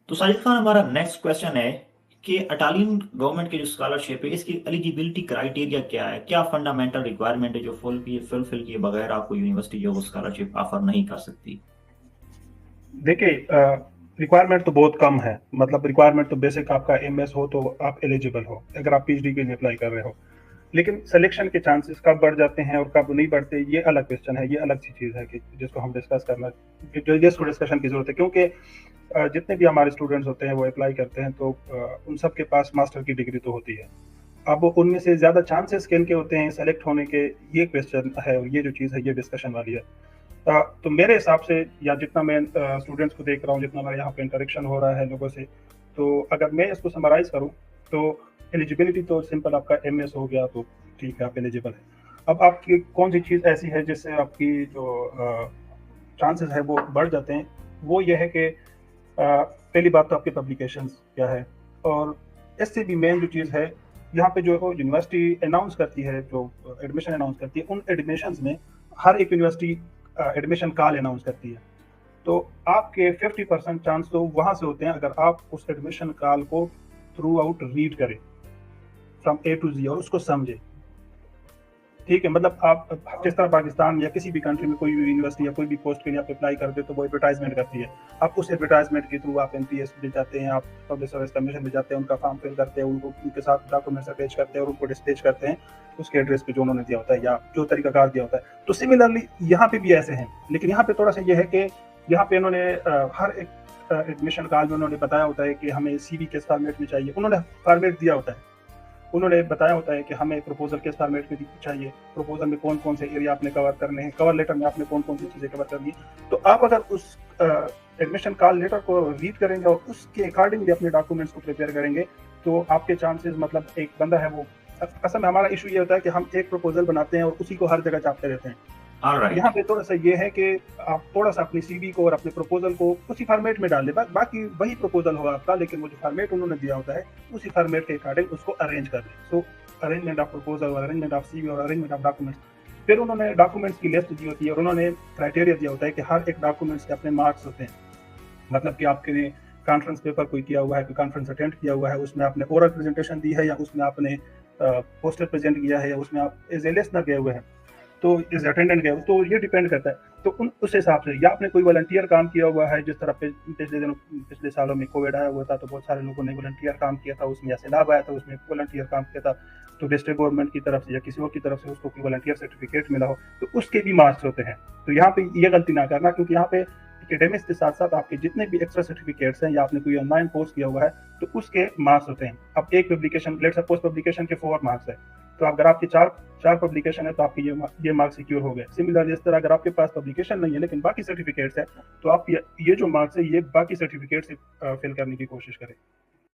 तो साजिद खान, हमारा next question है कि इटालियन गवर्नमेंट की जो स्कॉलरशिप है इसकी एलिजिबिलिटी क्राइटेरिया क्या है? क्या फंडामेंटल रिक्वायरमेंट है जो फुलफिल किए बगैर आपको यूनिवर्सिटी जो स्कॉलरशिप ऑफर नहीं कर सकती? देखिए, रिक्वायरमेंट तो बहुत कम है। मतलब रिक्वायरमेंट तो बेसिक आपका एमएस हो तो आप एलिजिबल हो, अगर आप पीएचडी के लिए अप्लाई कर रहे हो। लेकिन सिलेक्शन के चांसेस कब बढ़ जाते हैं और कब नहीं बढ़ते, ये अलग क्वेश्चन है, ये अलग सी चीज़ है कि जिसको हम डिस्कस करना, जो जिसको डिस्कशन की जरूरत है। क्योंकि जितने भी हमारे स्टूडेंट्स होते हैं वो अप्लाई करते हैं तो उन सब के पास मास्टर की डिग्री तो होती है। अब उनमें से ज़्यादा चांसेस किन के होते हैं सेलेक्ट होने के, ये क्वेश्चन है और ये जो चीज़ है ये डिस्कशन वाली है। तो मेरे हिसाब से, या जितना मैं स्टूडेंट्स को देख रहा हूँ, जितना मेरा यहाँ पे इंटरेक्शन हो रहा है लोगों से, तो अगर मैं इसको समराइज करूँ तो एलिजिबिलिटी तो सिंपल आपका एमएस हो गया तो ठीक है, आप एलिजिबल है। अब आपकी कौन सी चीज़ ऐसी है जिससे आपकी जो चांसेस है वो बढ़ जाते हैं, वो ये है कि पहली बात तो आपके पब्लिकेशंस क्या है, और इससे भी मेन जो चीज़ है, यहाँ पे जो यूनिवर्सिटी अनाउंस करती है, जो एडमिशन अनाउंस करती है, उन एडमिशन्स में हर एक यूनिवर्सिटी एडमिशन कॉल अनाउंस करती है। तो आपके 50% चांस तो वहाँ से होते हैं अगर आप उस एडमिशन कॉल को थ्रू आउट रीड करें फ्रॉम ए टू जी और उसको समझे। ठीक है, मतलब आप जिस तरह पाकिस्तान या किसी भी कंट्री में कोई भी यूनिवर्सिटी या कोई भी पोस्ट के लिए आप अप्लाई करते हो तो वो एडवर्टाइजमेंट करती है। आप उस एडवर्टाइजमेंट के थ्रू आप एनपीएस में जाते हैं, आप पब्लिक सर्विस कमीशन में जाते हैं, उनका फॉर्म फिल करते हैं, उनको उनके साथ डॉक्यूमेंट्स अटैच करते हैं और उनको डिस्पैच करते हैं उसके एड्रेस पे जो उन्होंने दिया होता है या जो तरीकाकार दिया होता है। तो सिमिलरली यहाँ पे भी ऐसे हैं, लेकिन यहाँ पे थोड़ा सा ये है कि यहाँ पे इन्होंने हर एक एडमिशन कॉल में उन्होंने बताया होता है कि हमें सीवी किस फॉर्मेट में चाहिए, उन्होंने फॉर्मेट दिया होता है। उन्होंने बताया होता है कि हमें प्रपोजल किस फॉर्मेट में चाहिए, प्रपोजल में कौन कौन से एरिया आपने कवर करने हैं, कवर लेटर में आपने कौन कौन सी चीज़ें कवर करनी है। तो आप अगर उस एडमिशन कॉल लेटर को रीड करेंगे और उसके अकॉर्डिंगली अपने डॉक्यूमेंट्स को प्रिपेयर करेंगे तो आपके चांसेस, मतलब एक बंदा है वो, असल में हमारा इशू ये होता है कि हम एक प्रपोजल बनाते हैं और उसी को हर जगह छापते रहते हैं। ऑलराइट। यहाँ पे थोड़ा सा ये है कि आप थोड़ा सा अपनी सीवी को और अपने प्रपोजल को उसी फॉर्मेट में डाल दें, बाकी वही प्रपोजल होगा आपका, लेकिन वो जो फॉर्मेट उन्होंने दिया होता है उसी फॉर्मेट के अकॉर्डिंग उसको अरेंज कर दें। सो अरेंजमेंट ऑफ प्रपोजल और अरेंजमेंट ऑफ सीवी और अरेंजमेंट ऑफ डॉक्यूमेंट्स, फिर उन्होंने डॉक्यूमेंट्स की लिस्ट दी होती है और उन्होंने क्राइटेरिया दिया होता है कि हर एक डॉक्यूमेंट्स के अपने मार्क्स होते हैं। मतलब कि आपके कॉन्फ्रेंस पेपर कोई किया हुआ है, कोई कॉन्फ्रेंस अटेंड किया हुआ है, उसमें आपने ओरल प्रेजेंटेशन दी है या उसमें आपने पोस्टर प्रेजेंट किया है या उसमें आप एज ए लिसनर गए हुए हैं, तो इस अटेंडेंट गए, तो ये डिपेंड करता है। तो उस हिसाब से, या आपने कोई वॉलंटियर काम किया हुआ है, जिस तरह पिछले दिनों, पिछले सालों में कोविड आया हुआ था तो बहुत सारे लोगों ने वॉलंटियर काम किया था, उसमें या सैलाब आया था उसमें वॉलंटियर काम किया था, तो डिस्ट्रिक्ट गवर्नमेंट की तरफ से या किसी और की तरफ से उसको कोई वॉलंटियर सर्टिफिकेट मिला हो तो उसके भी मार्क्स होते हैं। तो यहाँ पे ये गलती ना करना, क्योंकि यहाँ पे एकेडमिक्स के साथ साथ आपके जितने भी एक्स्ट्रा सर्टिफिकेट्स हैं या आपने कोई ऑनलाइन कोर्स किया हुआ है तो उसके मार्क्स होते हैं। अब एक पब्लिकेशन, लेट्स सपोज पब्लिकेशन के 4 मार्क्स है, तो अगर आपके चार चार पब्लिकेशन है तो आपके ये मार्क्स सिक्योर हो गए। सिमिलरली इस तरह अगर आपके पास पब्लिकेशन नहीं है लेकिन बाकी सर्टिफिकेट्स है तो आप ये जो मार्क्स है ये बाकी सर्टिफिकेट से फिल करने की कोशिश करें।